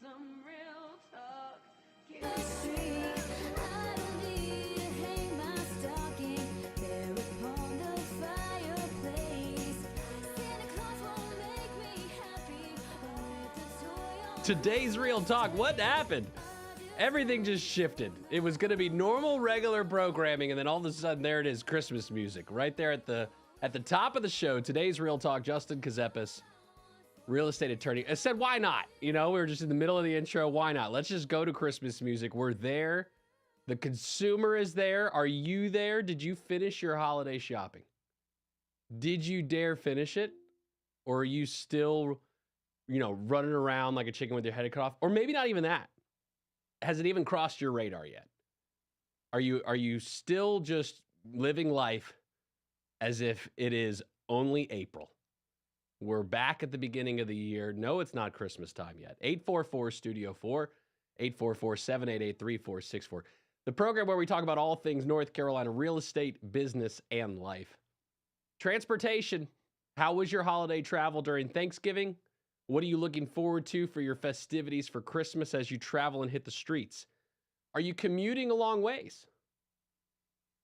some real talk. I don't need to hang my stocking there upon the fireplace. Santa Claus won't make me happy with the toy on Today's Real Talk. What happened? Everything just shifted. It was going to be normal, regular programming, and then all of a sudden, there it is, Christmas music. Right there at the top of the show. Today's Real Talk, Justin Ckezepis, real estate attorney. I said, why not? You know, we were just in the middle of the intro. Why not? Let's just go to Christmas music. We're there. The consumer is there. Are you there? Did you finish your holiday shopping? Did you dare finish it? Or are you still, running around like a chicken with your head cut off? Or maybe not even that. Has it even crossed your radar yet? Are you still just living life as if it is only April? We're back at the beginning of the year. No, it's not Christmas time yet. 844-STUDIO-4, 844-788-3464. The program where we talk about all things North Carolina real estate, business, and life. Transportation. How was your holiday travel during Thanksgiving? What are you looking forward to for your festivities for Christmas as you travel and hit the streets? Are you commuting a long ways?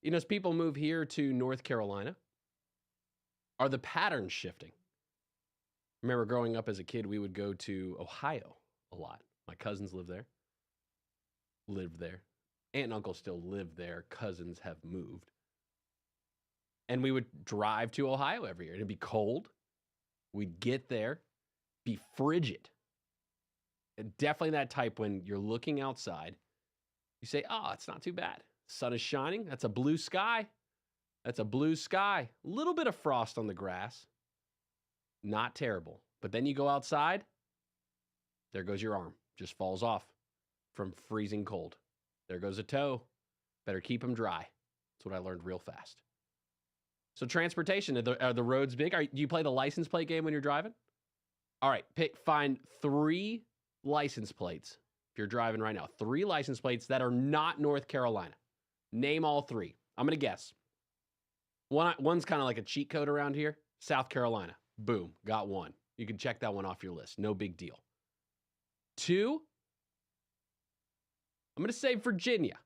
As people move here to North Carolina, are the patterns shifting? Remember growing up as a kid, we would go to Ohio a lot. My cousins lived there. Aunt and uncle still live there. Cousins have moved. And we would drive to Ohio every year. It'd be cold. We'd get there. Be frigid. And definitely that type when you're looking outside, you say, oh, it's not too bad. Sun is shining. That's a blue sky. A little bit of frost on the grass. Not terrible. But then you go outside, there goes your arm. Just falls off from freezing cold. There goes a toe. Better keep them dry. That's what I learned real fast. So transportation, are the roads big? Do you play the license plate game when you're driving? All right, find 3 license plates, if you're driving right now, 3 license plates that are not North Carolina. Name all 3. I'm going to guess. One's kind of like a cheat code around here. South Carolina. Boom, got 1. You can check that one off your list. No big deal. 2, I'm going to say Virginia.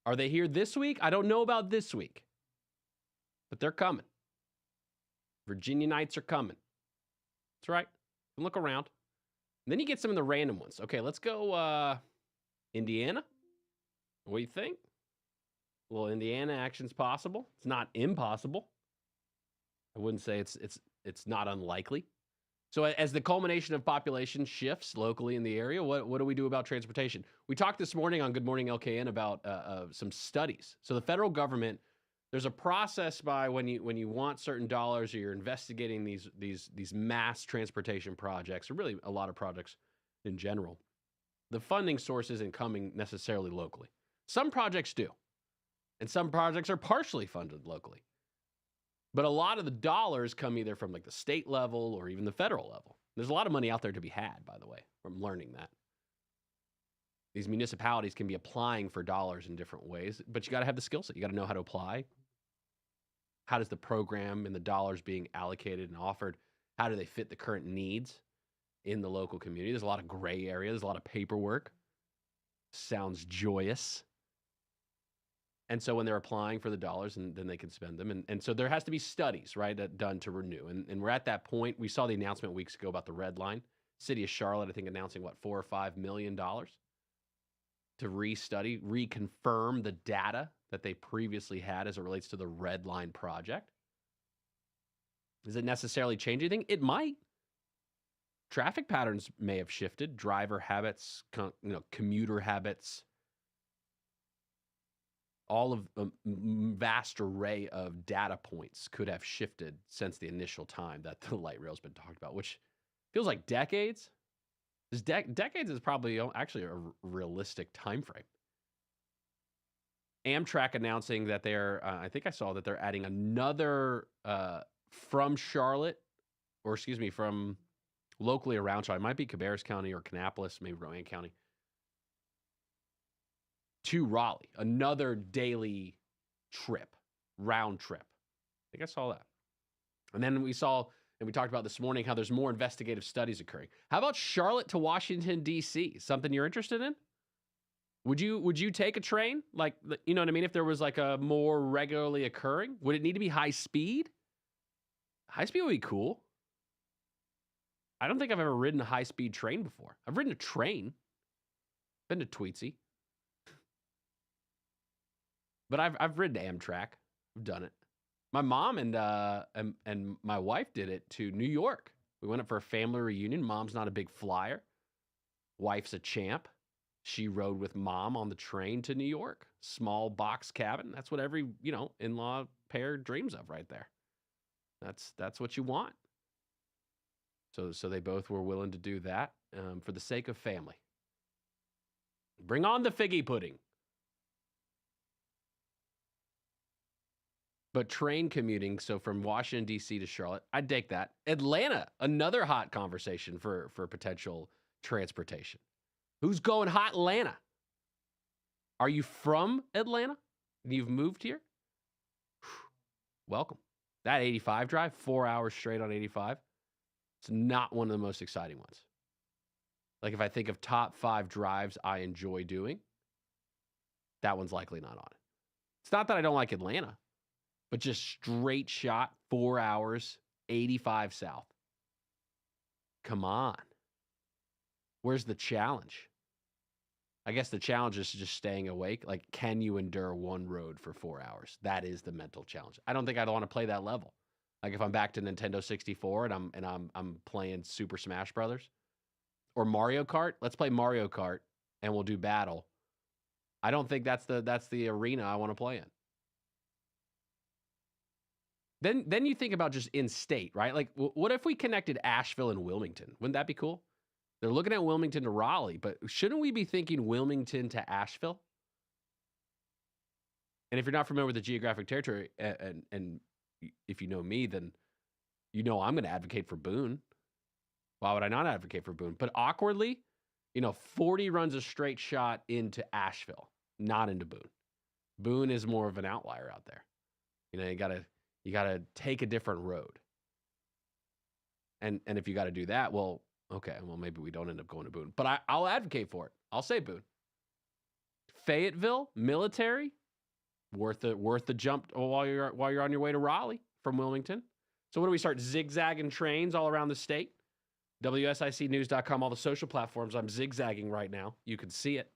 Are they here this week? I don't know about this week, but they're coming. Virginia Knights are coming. That's right. Look around. And then you get some of the random ones. Okay, let's go Indiana. What do you think? Well, Indiana action's possible. It's not impossible. I wouldn't say it's not unlikely. So as the culmination of population shifts locally in the area, what do we do about transportation? We talked this morning on Good Morning LKN about some studies. So the federal government, there's a process by when you want certain dollars or you're investigating these mass transportation projects, or really a lot of projects in general. The funding source isn't coming necessarily locally. Some projects do, and some projects are partially funded locally. But a lot of the dollars come either from like the state level or even the federal level. There's a lot of money out there to be had, by the way. I'm learning that. These municipalities can be applying for dollars in different ways, but you got to have the skill set. You got to know how to apply. How does the program and the dollars being allocated and offered, how do they fit the current needs in the local community? There's a lot of gray area. There's a lot of paperwork. Sounds joyous. And so when they're applying for the dollars, and then they can spend them. And so there has to be studies, right, done to renew. And we're at that point. We saw the announcement weeks ago about the red line. City of Charlotte, I think, announcing, $4 or $5 million to reconfirm the data that they previously had as it relates to the red line project. Does it necessarily change anything? It might. Traffic patterns may have shifted. Driver habits, commuter habits. All of a vast array of data points could have shifted since the initial time that the light rail's been talked about, which feels like decades. Decades is probably actually a realistic time frame. Amtrak announcing that I think I saw that they're adding another from Charlotte, from locally around Charlotte. It might be Cabarrus County or Kannapolis, maybe Rowan County, to Raleigh. Another daily trip, round trip. I think I saw that. And then we saw And we talked about this morning how there's more investigative studies occurring. How about Charlotte to Washington, D.C.? Something you're interested in? Would you take a train? Like, you know what I mean? If there was like a more regularly occurring, would it need to be high speed? High speed would be cool. I don't think I've ever ridden a high speed train before. I've ridden a train. Been to Tweetsy. But I've ridden Amtrak. I've done it. My mom and my wife did it to New York. We went up for a family reunion. Mom's not a big flyer. Wife's a champ. She rode with mom on the train to New York. Small box cabin. That's what every, in-law pair dreams of right there. That's what you want. So they both were willing to do that for the sake of family. Bring on the figgy pudding. But train commuting, so from Washington, D.C. to Charlotte, I'd take that. Atlanta, another hot conversation for potential transportation. Who's going hot Atlanta? Are you from Atlanta? You've moved here? Welcome. That 85 drive, 4 hours straight on 85, it's not one of the most exciting ones. Like if I think of top 5 drives I enjoy doing, that one's likely not on it. It's not that I don't like Atlanta, but just straight shot, 4 hours, 85 south. Come on. Where's the challenge? I guess the challenge is just staying awake. Like, can you endure one road for 4 hours? That is the mental challenge. I don't think I'd want to play that level. Like if I'm back to Nintendo 64 and I'm playing Super Smash Brothers or Mario Kart, let's play Mario Kart and we'll do battle. I don't think that's the arena I want to play in. Then you think about just in state, right? Like what if we connected Asheville and Wilmington? Wouldn't that be cool? They're looking at Wilmington to Raleigh, but shouldn't we be thinking Wilmington to Asheville? And if you're not familiar with the geographic territory, and if you know me, then you know I'm going to advocate for Boone. Why would I not advocate for Boone? But awkwardly, 40 runs a straight shot into Asheville, not into Boone. Boone is more of an outlier out there. You gotta take a different road. And if you got to do that, well, okay, well maybe we don't end up going to Boone. But I'll advocate for it. I'll say Boone. Fayetteville, military, worth the jump while you're on your way to Raleigh from Wilmington. So what do we start zigzagging trains all around the state? WSICnews.com, all the social platforms. I'm zigzagging right now. You can see it.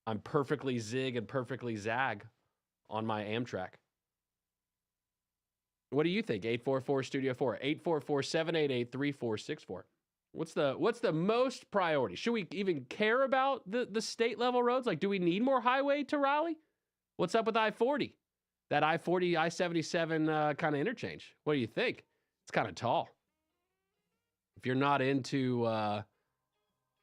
I'm perfectly zig and perfectly zag on my Amtrak. What do you think? 844-STUDIO-4, 844-788-3464. What's the most priority? Should we even care about the state level roads? Like, do we need more highway to Raleigh? What's up with I-40? That I-40, I-77 kind of interchange. What do you think? It's kind of tall. If you're not into,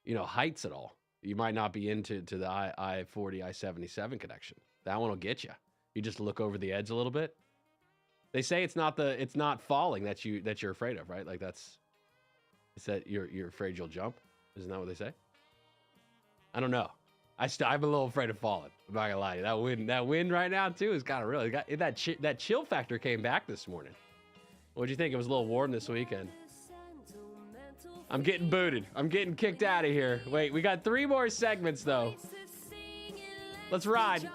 heights at all, you might not be into the I-40, I-77 connection. That one will get you. You just look over the edge a little bit. They say it's not falling that you're afraid of, right? Like it's that you're afraid you'll jump. Isn't that what they say? I don't know. I'm a little afraid of falling. I'm not gonna lie to you. That wind right now too is kind of really that chill factor came back this morning. What'd you think? It was a little warm this weekend. I'm getting booted. I'm getting kicked out of here. Wait, we got 3 more segments though. Let's ride.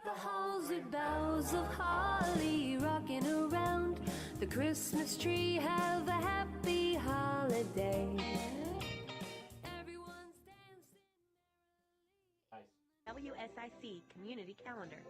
The halls with boughs of holly rocking around the Christmas tree. Have a happy holiday. Everyone's dancing. WSIC Community Calendar.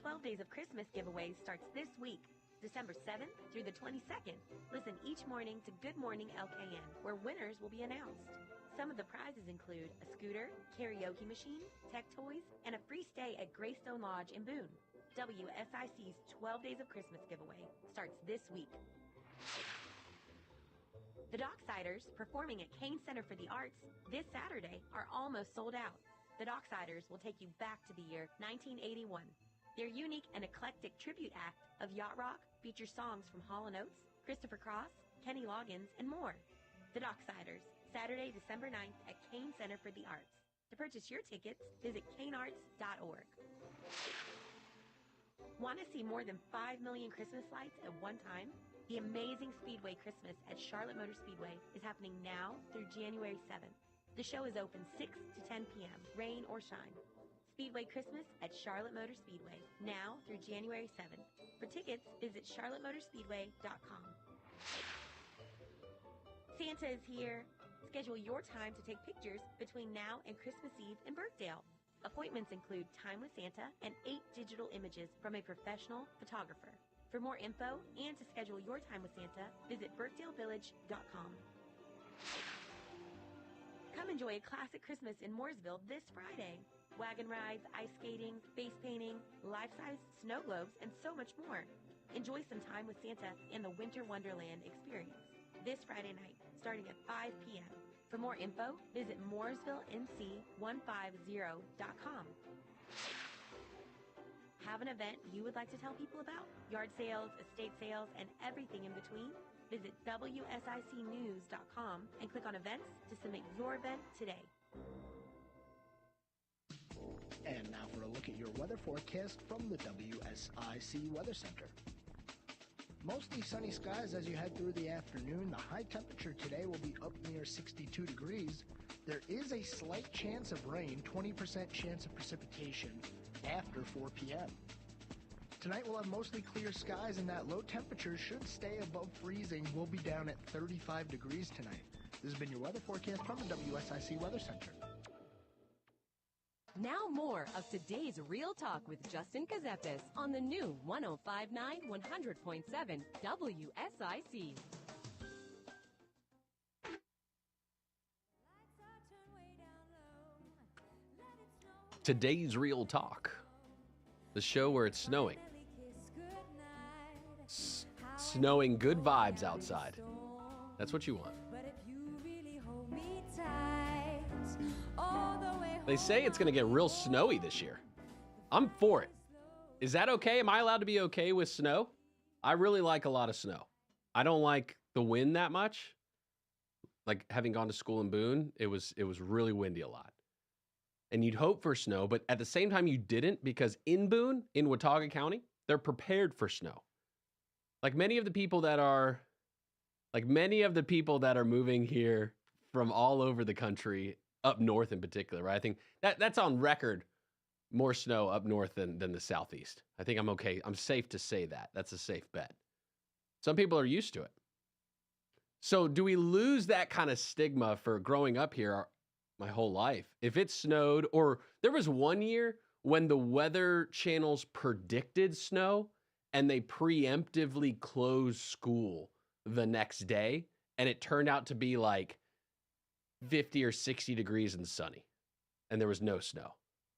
12 Days of Christmas giveaways starts this week, December 7th through the 22nd. Listen each morning to Good Morning LKN, where winners will be announced. Some of the prizes include a scooter, karaoke machine, tech toys, and a free stay at Greystone Lodge in Boone. WSIC's 12 Days of Christmas giveaway starts this week. The Docksiders, performing at Kane Center for the Arts this Saturday, are almost sold out. The Docksiders will take you back to the year 1981. Their unique and eclectic tribute act of yacht rock features songs from Hall & Oates, Christopher Cross, Kenny Loggins, and more. The Docksiders, Saturday, December 9th at Kane Center for the Arts. To purchase your tickets, visit kanearts.org. Want to see more than 5 million Christmas lights at one time? The amazing Speedway Christmas at Charlotte Motor Speedway is happening now through January 7th. The show is open 6 to 10 p.m., rain or shine. Speedway Christmas at Charlotte Motor Speedway, now through January 7th. For tickets, visit charlottemotorspeedway.com. Santa is here. Schedule your time to take pictures between now and Christmas Eve in Birkdale. Appointments include Time with Santa and 8 digital images from a professional photographer. For more info and to schedule your time with Santa, visit birkdalevillage.com. Come enjoy a classic Christmas in Mooresville this Friday. Wagon rides, ice skating, face painting, life-size snow globes, and so much more. Enjoy some time with Santa in the Winter Wonderland experience this Friday night, starting at 5 p.m. For more info, visit mooresvillenc150.com. Have an event you would like to tell people about? Yard sales, estate sales, and everything in between? Visit WSICnews.com and click on events to submit your event today. And now for a look at your weather forecast from the WSIC Weather Center. Mostly sunny skies as you head through the afternoon. The high temperature today will be up near 62 degrees. There is a slight chance of rain, 20% chance of precipitation after 4 p.m. Tonight we'll have mostly clear skies and that low temperature should stay above freezing. We'll be down at 35 degrees tonight. This has been your weather forecast from the WSIC Weather Center. Now more of today's Real Talk with Justin Ckezepis on the new 105.9 100.7 WSIC. Today's Real Talk, the show where it's snowing. Snowing good vibes outside. That's what you want. They say it's going to get real snowy this year. I'm for it. Is that okay? Am I allowed to be okay with snow? I really like a lot of snow. I don't like the wind that much. Like having gone to school in Boone, it was really windy a lot. And you'd hope for snow, but at the same time you didn't, because in Boone, in Watauga County, they're prepared for snow. Like many of the people that are moving here from all over the country, up north in particular, right? I think that's on record, more snow up north than the southeast. I think I'm okay. I'm safe to say that. That's a safe bet. Some people are used to it. So do we lose that kind of stigma for growing up here my whole life? If it snowed, or there was one year when the weather channels predicted snow and they preemptively closed school the next day, and it turned out to be like 50 or 60 degrees and sunny, and there was no snow.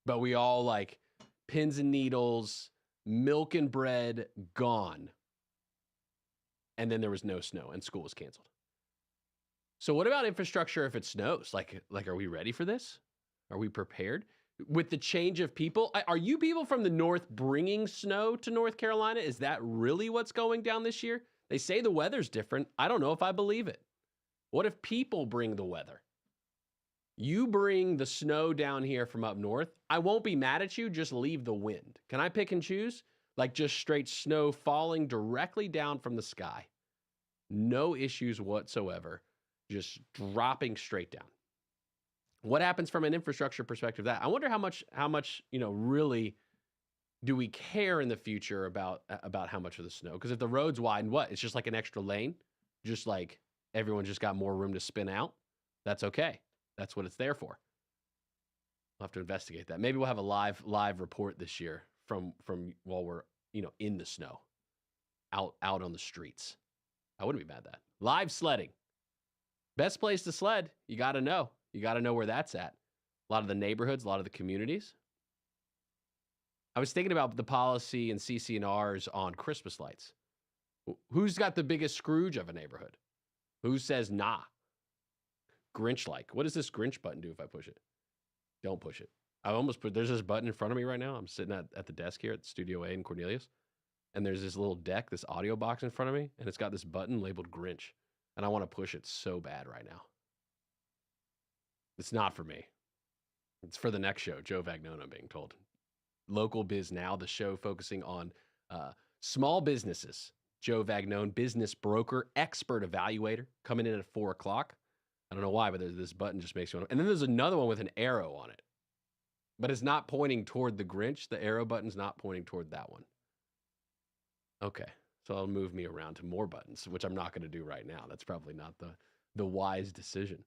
But we all like pins and needles, milk and bread gone. And then there was no snow and school was canceled. So what about infrastructure if it snows? Like, are we ready for this? Are we prepared? With the change of people, are you people from the north bringing snow to North Carolina? Is that really what's going down this year? They say the weather's different. I don't know if I believe it. What if people bring the weather? You bring the snow down here from up north. I won't be mad at you. Just leave the wind. Can I pick and choose? Like just straight snow falling directly down from the sky. No issues whatsoever. Just dropping straight down. What happens from an infrastructure perspective? That I wonder how much really do we care in the future about how much of the snow? Because if the roads widen, what? It's just like an extra lane, just like everyone just got more room to spin out. That's okay. That's what it's there for. We'll have to investigate that. Maybe we'll have a live report this year from while we're in the snow, out on the streets. I wouldn't be mad at that. Live sledding. Best place to sled, you got to know. You got to know where that's at. A lot of the neighborhoods, a lot of the communities. I was thinking about the policy and CC&Rs on Christmas lights. Who's got the biggest Scrooge of a neighborhood? Who says nah? Grinch-like. What does this Grinch button do if I push it? Don't push it. There's this button in front of me right now. I'm sitting at the desk here at Studio A in Cornelius. And there's this little deck, this audio box in front of me. And it's got this button labeled Grinch. And I want to push it so bad right now. It's not for me. It's for the next show, Joe Vagnone, I'm being told. Local Biz Now, the show focusing on small businesses Joe Vagnone, business broker, expert evaluator, coming in at 4 o'clock. I don't know why, but this button just makes me want to. And then there's another one with an arrow on it. But it's not pointing toward the Grinch. The arrow button's not pointing toward that one. Okay, so I'll move me around to more buttons, which I'm not going to do right now. That's probably not the wise decision.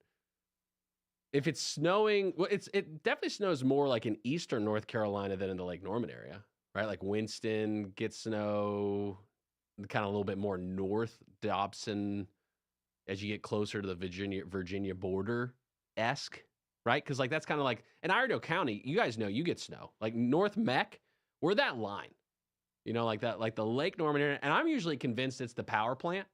If it's snowing, well, it definitely snows more like in eastern North Carolina than in the Lake Norman area, right? Like Winston gets snow, kind of a little bit more north, Dobson, as you get closer to the Virginia border-esque, right? Because like that's kind of like in Iredell County, you guys know you get snow. Like North Mech, we're that line, you know, like that, like the Lake Norman area. And I'm usually convinced it's the power plant.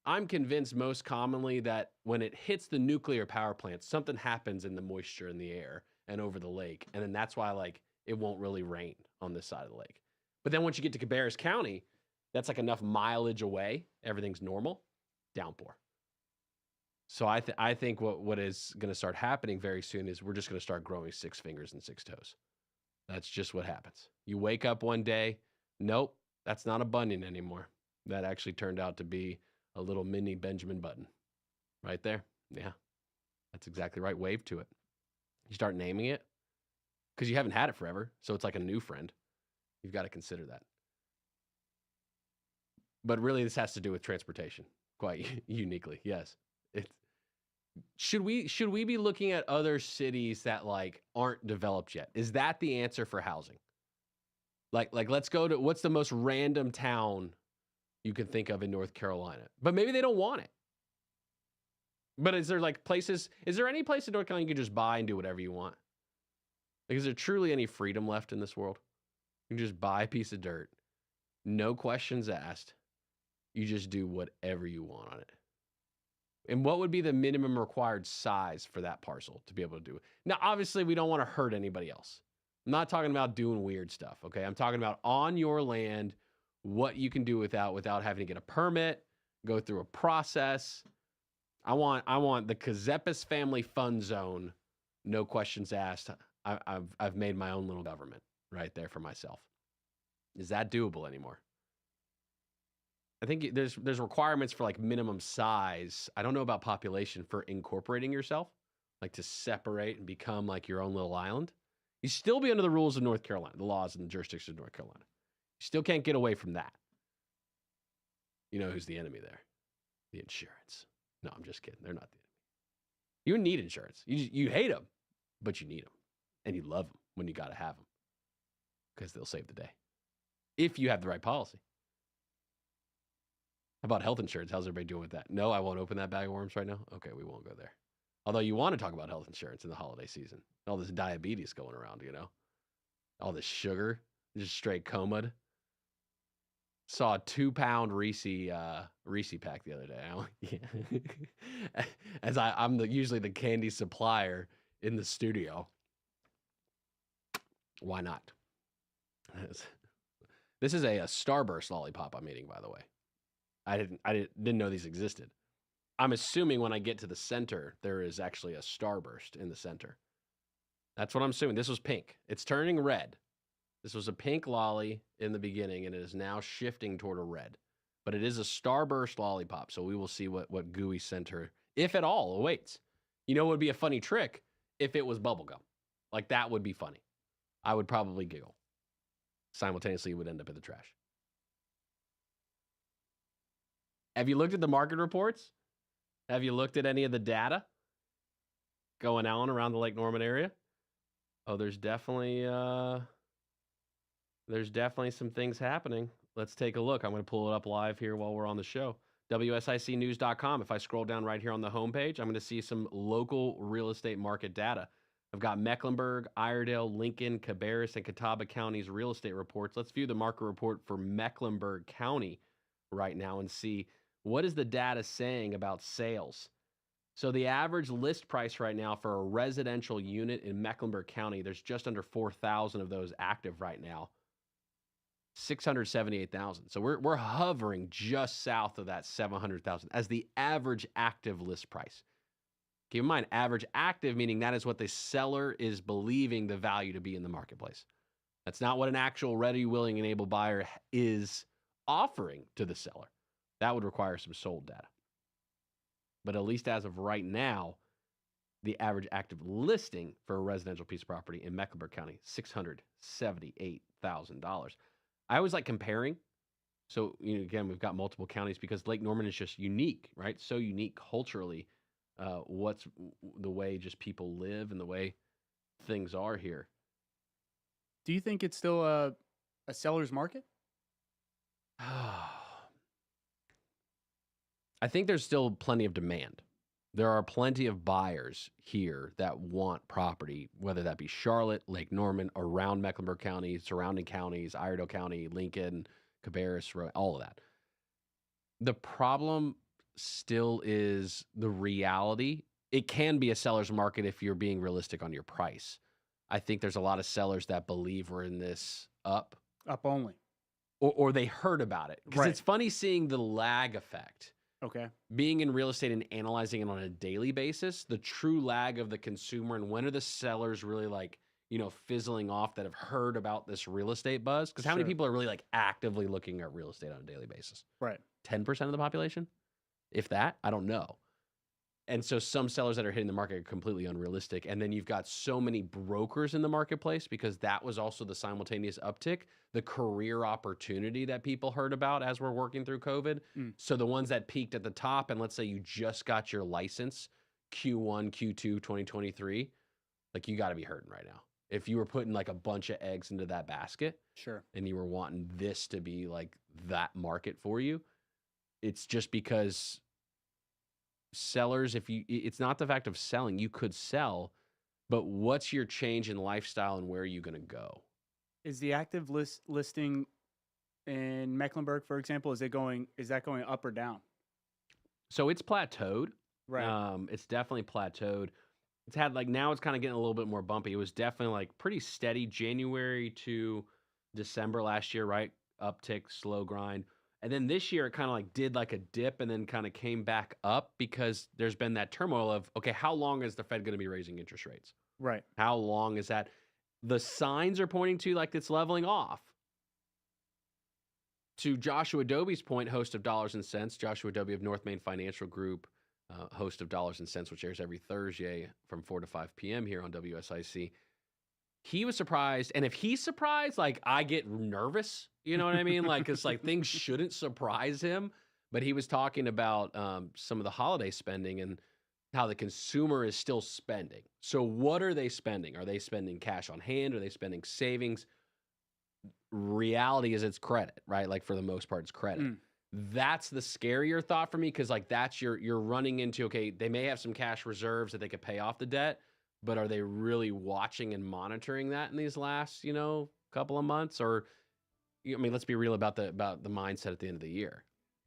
I'm convinced most commonly that when it hits the nuclear power plant, something happens in the moisture in the air and over the lake. And then that's why like it won't really rain on this side of the lake. But then once you get to Ckezepis County, that's like enough mileage away. Everything's normal. Downpour. So I think what is going to start happening very soon is we're just going to start growing 6 fingers and 6 toes. That's just what happens. You wake up one day, nope, that's not a bunion anymore. That actually turned out to be a little mini Benjamin Button right there. Yeah, that's exactly right. Wave to it. You start naming it because you haven't had it forever. So it's like a new friend. You've got to consider that. But really, this has to do with transportation quite uniquely. Yes. Should we be looking at other cities that like aren't developed yet? Is that the answer for housing? Like let's go to what's the most random town you can think of in North Carolina, but maybe they don't want it. But is there like places, is there any place in North Carolina you can just buy and do whatever you want? Like, is there truly any freedom left in this world? You can just buy a piece of dirt, no questions asked. You just do whatever you want on it. And what would be the minimum required size for that parcel to be able to do it? Now, obviously, we don't want to hurt anybody else. I'm not talking about doing weird stuff, okay? I'm talking about on your land, what you can do without having to get a permit, go through a process. I want the Ckezepis family fun zone, no questions asked. I've made my own little government right there for myself. Is that doable anymore? I think there's requirements for like minimum size. I don't know about population for incorporating yourself, like to separate and become like your own little island. You still be under the rules of North Carolina, the laws and the jurisdiction of North Carolina. You still can't get away from that. You know who's the enemy there? The insurance. No, I'm just kidding. They're not the enemy. You need insurance. You hate them, but you need them. And you love them when you got to have them because they'll save the day if you have the right policy. How about health insurance? How's everybody doing with that? No, I won't open that bag of worms right now. Okay, we won't go there. Although you want to talk about health insurance in the holiday season. All this diabetes going around, you know? All this sugar, just straight comad. Saw a 2-pound Reese pack the other day. Yeah. As I'm usually the candy supplier in the studio. Why not? This is a Starburst lollipop I'm eating, by the way. I didn't know these existed. I'm assuming when I get to the center, there is actually a Starburst in the center. That's what I'm assuming. This was pink. It's turning red. This was a pink lolly in the beginning, and it is now shifting toward a red. But it is a Starburst lollipop, so we will see what gooey center, if at all, awaits. You know what would be a funny trick? If it was bubblegum. Like, that would be funny. I would probably giggle. Simultaneously, it would end up in the trash. Have you looked at the market reports? Have you looked at any of the data going on around the Lake Norman area? Oh, there's definitely some things happening. Let's take a look. I'm going to pull it up live here while we're on the show. WSICnews.com. If I scroll down right here on the homepage, I'm going to see some local real estate market data. I've got Mecklenburg, Iredell, Lincoln, Cabarrus, and Catawba counties real estate reports. Let's view the market report for Mecklenburg County right now and see what is the data saying about sales. So the average list price right now for a residential unit in Mecklenburg County, there's just under 4,000 of those active right now. 678,000. So we're hovering just south of that 700,000 as the average active list price. Keep in mind, average active, meaning that is what the seller is believing the value to be in the marketplace. That's not what an actual ready, willing, and able buyer is offering to the seller. That would require some sold data. But at least as of right now, the average active listing for a residential piece of property in Mecklenburg County, $678,000. I always like comparing. So, again, we've got multiple counties because Lake Norman is just unique, right? So unique culturally. What's the way just people live and the way things are here. Do you think it's still a seller's market? I think there's still plenty of demand. There are plenty of buyers here that want property, whether that be Charlotte, Lake Norman, around Mecklenburg County, surrounding counties, Iredell County, Lincoln, Ckezepis, all of that. The problem still is the reality. It can be a seller's market if you're being realistic on your price. I think there's a lot of sellers that believe we're in this up only. Or they heard about it. Because it's funny seeing the lag effect. Okay. Being in real estate and analyzing it on a daily basis, the true lag of the consumer and when are the sellers really like, fizzling off that have heard about this real estate buzz? Because how many people are really like actively looking at real estate on a daily basis? Right. 10% of the population? If that? I don't know. And so some sellers that are hitting the market are completely unrealistic. And then you've got so many brokers in the marketplace because that was also the simultaneous uptick, the career opportunity that people heard about as we're working through COVID. So the ones that peaked at the top, and let's say you just got your license Q1, Q2, 2023, like you got to be hurting right now. If you were putting like a bunch of eggs into that basket and you were wanting this to be like that market for you, it's just because sellers, it's not the fact of selling, you could sell, but what's your change in lifestyle and where are you going to go? Is the active listing in Mecklenburg, for example, is that going up or down? So it's plateaued. Right. It's definitely plateaued. It's had now it's kind of getting a little bit more bumpy. It was definitely like pretty steady January to December last year, right? Uptick, slow grind. And then this year, it kind of did like a dip and then kind of came back up because there's been that turmoil of, okay, how long is the Fed going to be raising interest rates? Right. How long is that? The signs are pointing to like it's leveling off. To Joshua Dobie's point, host of Dollars and Cents, Joshua Dobie of North Main Financial Group, host of Dollars and Cents, which airs every Thursday from 4 to 5 p.m. here on WSIC. He was surprised. And if he's surprised, I get nervous. You know what I mean? It's things shouldn't surprise him. But he was talking about some of the holiday spending and how the consumer is still spending. So what are they spending? Are they spending cash on hand? Are they spending savings? Reality is it's credit, right? For the most part, it's credit. That's the scarier thought for me because that's you're running into, okay, they may have some cash reserves that they could pay off the debt, but are they really watching and monitoring that in these last, couple of months? Or, let's be real about the mindset at the end of the year.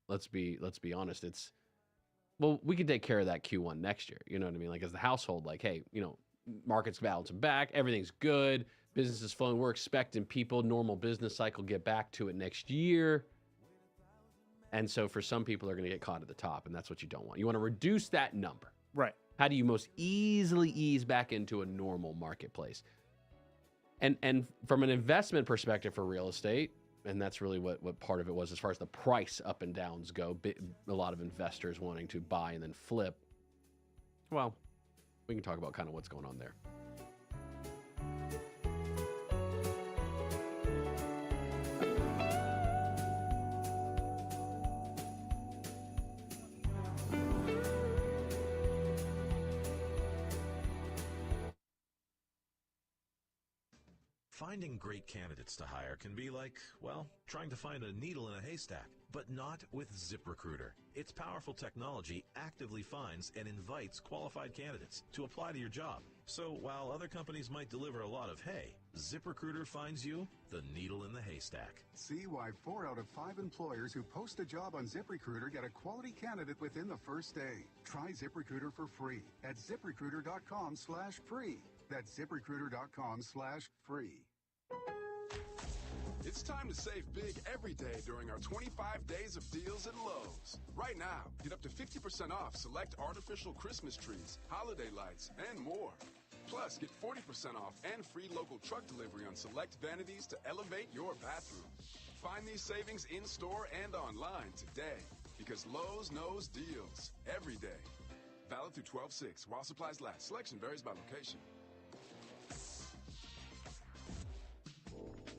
Let's be honest. We can take care of that Q1 next year. You know what I mean? As the household, hey, market's balancing back, everything's good, business is flowing. We're expecting normal business cycle, get back to it next year. And so for some people, they're going to get caught at the top, and that's what you don't want. You want to reduce that number. Right. How do you most easily ease back into a normal marketplace? And from an investment perspective for real estate, and that's really what part of it was as far as the price up and downs go, a lot of investors wanting to buy and then flip. Well, we can talk about kind of what's going on there. Finding great candidates to hire can be like, trying to find a needle in a haystack, but not with ZipRecruiter. Its powerful technology actively finds and invites qualified candidates to apply to your job. So while other companies might deliver a lot of hay, ZipRecruiter finds you the needle in the haystack. See why 4 out of 5 employers who post a job on ZipRecruiter get a quality candidate within the first day. Try ZipRecruiter for free at ZipRecruiter.com/free. That's ZipRecruiter.com/free. It's time to save big every day during our 25 days of deals at Lowe's. Right now, get up to 50% off select artificial Christmas trees, holiday lights, and more. Plus, get 40% off and free local truck delivery on select vanities to elevate your bathroom. Find these savings in-store and online today because Lowe's knows deals every day. Valid through 12/6 while supplies last. Selection varies by location.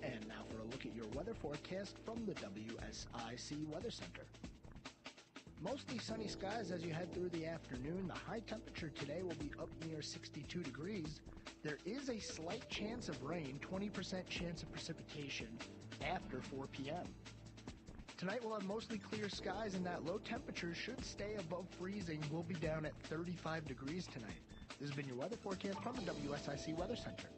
And now for a look at your weather forecast from the WSIC Weather Center. Mostly sunny skies as you head through the afternoon. The high temperature today will be up near 62 degrees. There is a slight chance of rain, 20% chance of precipitation after 4 p.m. Tonight we'll have mostly clear skies and that low temperature should stay above freezing. We'll be down at 35 degrees tonight. This has been your weather forecast from the WSIC Weather Center.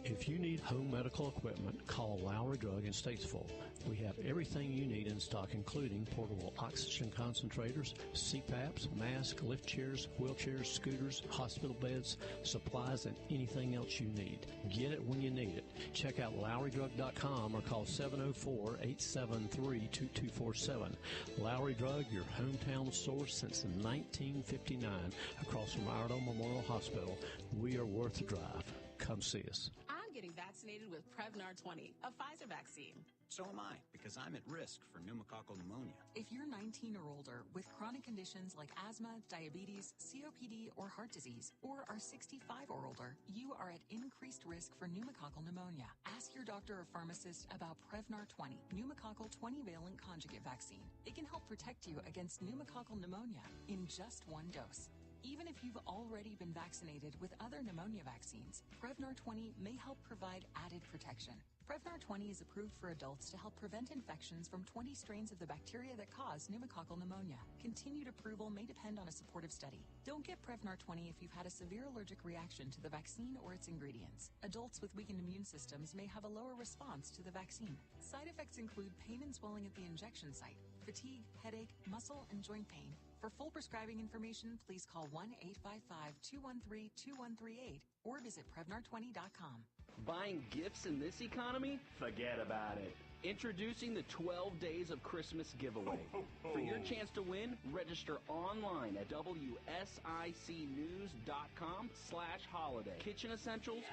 If you need home medical equipment, call Lowry Drug in Statesville. We have everything you need in stock, including portable oxygen concentrators, CPAPs, masks, lift chairs, wheelchairs, scooters, hospital beds, supplies, and anything else you need. Get it when you need it. Check out LowryDrug.com or call 704-873-2247. Lowry Drug, your hometown source since 1959, across from Iredell Memorial Hospital. We are worth the drive. Come see us. I'm getting vaccinated with Prevnar 20, a Pfizer vaccine. So am I, because I'm at risk for pneumococcal pneumonia. If you're 19 or older with chronic conditions like asthma, diabetes, COPD, or heart disease, or are 65 or older, you are at increased risk for pneumococcal pneumonia. Ask your doctor or pharmacist about Prevnar 20, pneumococcal 20-valent conjugate vaccine. It can help protect you against pneumococcal pneumonia in just one dose. Even if you've already been vaccinated with other pneumonia vaccines, Prevnar 20 may help provide added protection. Prevnar 20 is approved for adults to help prevent infections from 20 strains of the bacteria that cause pneumococcal pneumonia. Continued approval may depend on a supportive study. Don't get Prevnar 20 if you've had a severe allergic reaction to the vaccine or its ingredients. Adults with weakened immune systems may have a lower response to the vaccine. Side effects include pain and swelling at the injection site, fatigue, headache, muscle, and joint pain. For full prescribing information, please call 1-855-213-2138 or visit Prevnar20.com. Buying gifts in this economy? Forget about it. Introducing the 12 Days of Christmas giveaway. For your chance to win, register online at WSICnews.com/holiday. Kitchen essentials,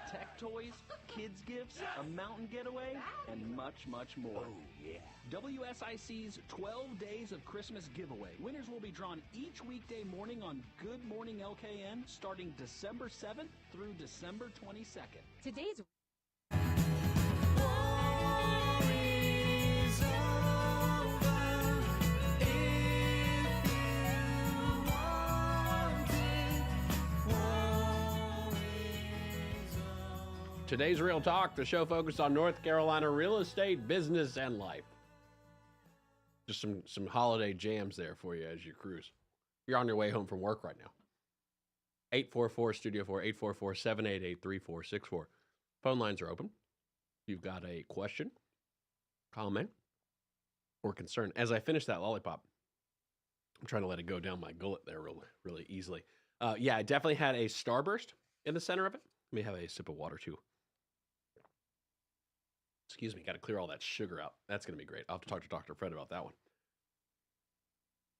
tech toys, kids gifts, a mountain getaway, and much, much more. Oh, yeah. WSIC's 12 Days of Christmas giveaway. Winners will be drawn each weekday morning on Good Morning LKN starting December 7th through December 22nd. Today's Today's Real Talk, the show focused on North Carolina real estate, business, and life. Just some holiday jams there for you as you cruise. You're on your way home from work right now. 844-STUDIO-4, 844-788-3464. Phone lines are open. If you've got a question, comment, or concern. As I finish that lollipop, I'm trying to let it go down my gullet there really easily. Yeah, I definitely had a starburst in the center of it. Let me have a sip of water, too. Excuse me, got to clear all that sugar out. That's going to be great. I'll have to talk to Dr. Fred about that one.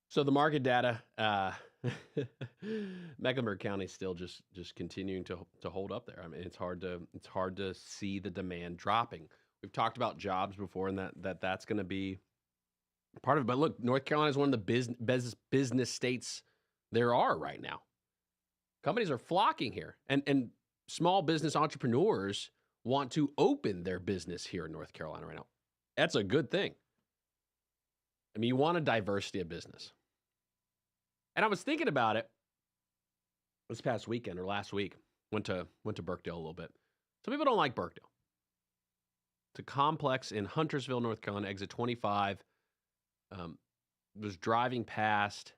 So the market data, Mecklenburg County still just continuing to hold up there. I mean, it's hard to see the demand dropping. We've talked about jobs before, and that's going to be part of it. But look, North Carolina is one of the business states there are right now. Companies are flocking here, and small business entrepreneurs want to open their business here in North Carolina right now. That's a good thing. I mean, you want a diversity of business. And I was thinking about it this past weekend or last week. Went to Burkdale a little bit. Some people don't like Burkdale. It's a complex in Huntersville, North Carolina, exit 25. Was driving past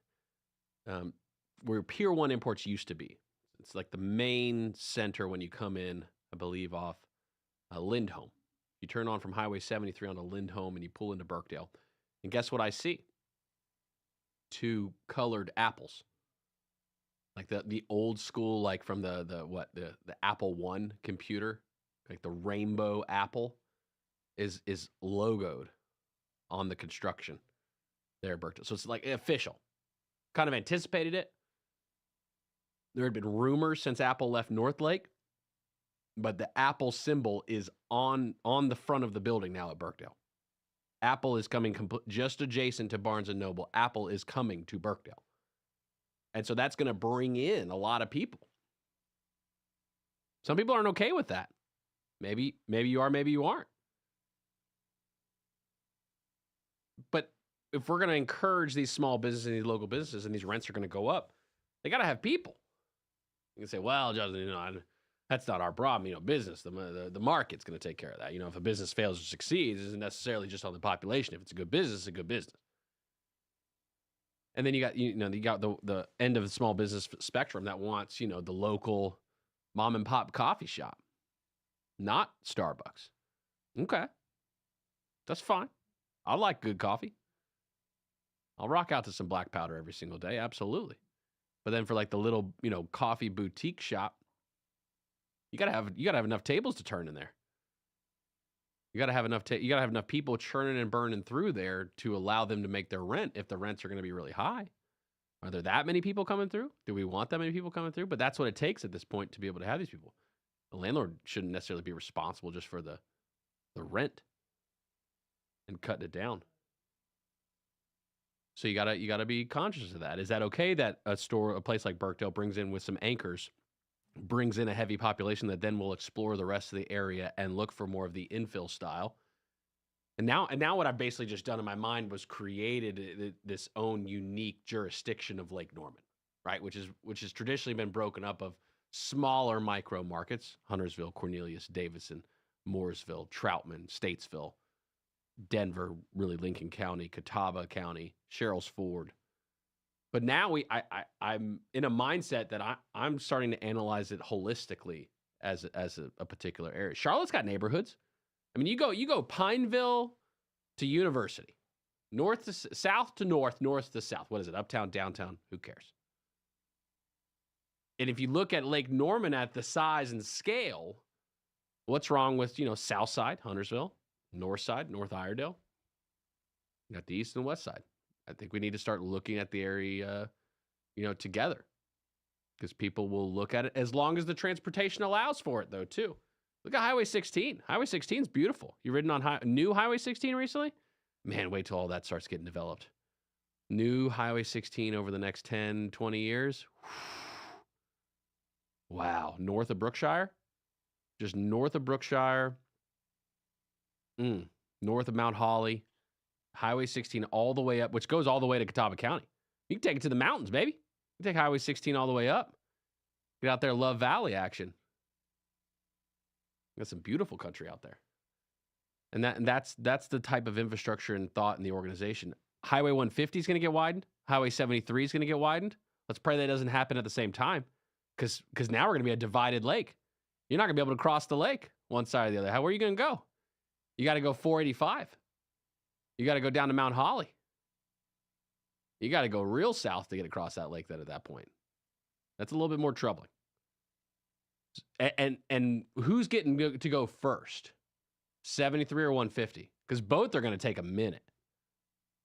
where Pier 1 Imports used to be. It's like the main center when you come in, I believe, off Lindholm. You turn on from Highway 73 onto Lindholm and you pull into Burkdale. And guess what I see? 2 colored apples. Like the old school, like from the Apple I computer, like the rainbow apple is logoed on the construction there at Burkdale. So it's like official. Kind of anticipated it. There had been rumors since Apple left Northlake but the Apple symbol is on the front of the building now at Birkdale. Apple is coming just adjacent to Barnes & Noble. Apple is coming to Birkdale. And so that's going to bring in a lot of people. Some people aren't okay with that. Maybe you are, maybe you aren't. But if we're going to encourage these small businesses and these local businesses and these rents are going to go up, they got to have people. You can say, well, Justin, that's not our problem. Business, the market's going to take care of that. If a business fails or succeeds, it isn't necessarily just on the population. If it's a good business, it's a good business. And then you got the end of the small business spectrum that wants, the local mom and pop coffee shop, not Starbucks. Okay. That's fine. I like good coffee. I'll rock out to some black powder every single day. Absolutely. But then for like the little, coffee boutique shop, you gotta have enough tables to turn in there. You gotta have enough people churning and burning through there to allow them to make their rent if the rents are going to be really high. Are there that many people coming through? Do we want that many people coming through? But that's what it takes at this point to be able to have these people. The landlord shouldn't necessarily be responsible just for the rent and cutting it down. So you gotta be conscious of that. Is that okay that a place like Birkdale brings in with some anchors, brings in a heavy population that then will explore the rest of the area and look for more of the infill style? And now what I've basically just done in my mind was created this own unique jurisdiction of Lake Norman, right? Which has traditionally been broken up of smaller micro markets: Huntersville, Cornelius, Davison, Mooresville, Troutman, Statesville, Denver, really Lincoln County, Catawba County, Sherrills Ford. But now I'm in a mindset that I'm starting to analyze it holistically as a particular area. Charlotte's got neighborhoods. I mean, you go Pineville to University, north to south to north, north to south. What is it? Uptown, downtown? Who cares? And if you look at Lake Norman at the size and scale, what's wrong with South Side, Huntersville, North Side, North Iredale? You got the east and west side. I think we need to start looking at the area, together, because people will look at it as long as the transportation allows for it, though, too. Look at Highway 16. Highway 16 is beautiful. You ridden on new Highway 16 recently? Man, wait till all that starts getting developed. New Highway 16 over the next 10, 20 years. Wow. North of Brookshire? Just north of Brookshire. North of Mount Holly. Highway 16 all the way up, which goes all the way to Catawba County. You can take it to the mountains, baby. You can take Highway 16 all the way up. Get out there, Love Valley action. Got some beautiful country out there. And that's the type of infrastructure and thought in the organization. Highway 150 is going to get widened. Highway 73 is going to get widened. Let's pray that doesn't happen at the same time, because now we're going to be a divided lake. You're not going to be able to cross the lake one side or the other. Where are you going to go? You got to go 485. You got to go down to Mount Holly. You got to go real south to get across that lake then at that point. That's a little bit more troubling. And who's getting to go first? 73 or 150? Because both are going to take a minute.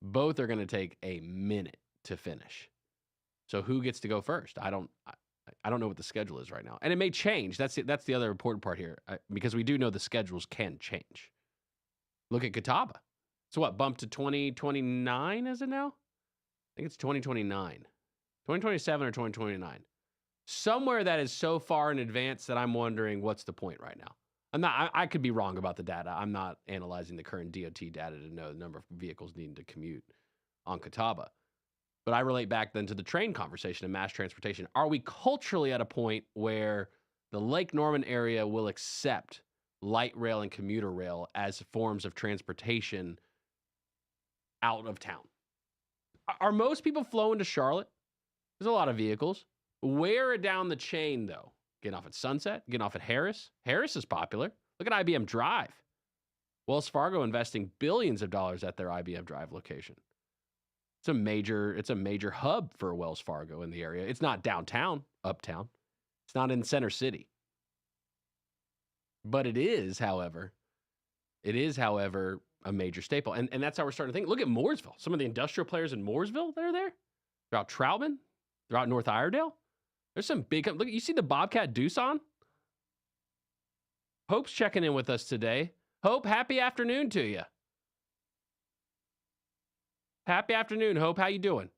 Both are going to take a minute to finish. So who gets to go first? I don't know what the schedule is right now. And it may change. That's the other important part here, because we do know the schedules can change. Look at Catawba. So what, bumped to 2029, is it now? I think it's 2029. 2027 or 2029. Somewhere that is so far in advance that I'm wondering what's the point right now. I could be wrong about the data. I'm not analyzing the current DOT data to know the number of vehicles needing to commute on Catawba. But I relate back then to the train conversation and mass transportation. Are we culturally at a point where the Lake Norman area will accept light rail and commuter rail as forms of transportation out of town? Are most people flowing to Charlotte? There's a lot of vehicles. Where down the chain, though? Getting off at Sunset? Getting off at Harris? Harris is popular. Look at IBM Drive. Wells Fargo investing billions of dollars at their IBM Drive location. It's a major hub for Wells Fargo in the area. It's not downtown, uptown. It's not in Center City. But it is, however, a major staple. And that's how we're starting to think. Look at Mooresville. Some of the industrial players in Mooresville that are there. They're out Troutman. They're out North Iredale. There's some big, look, you see the Bobcat Doosan? Hope's checking in with us today. Hope, happy afternoon to you. Happy afternoon, Hope. How you doing?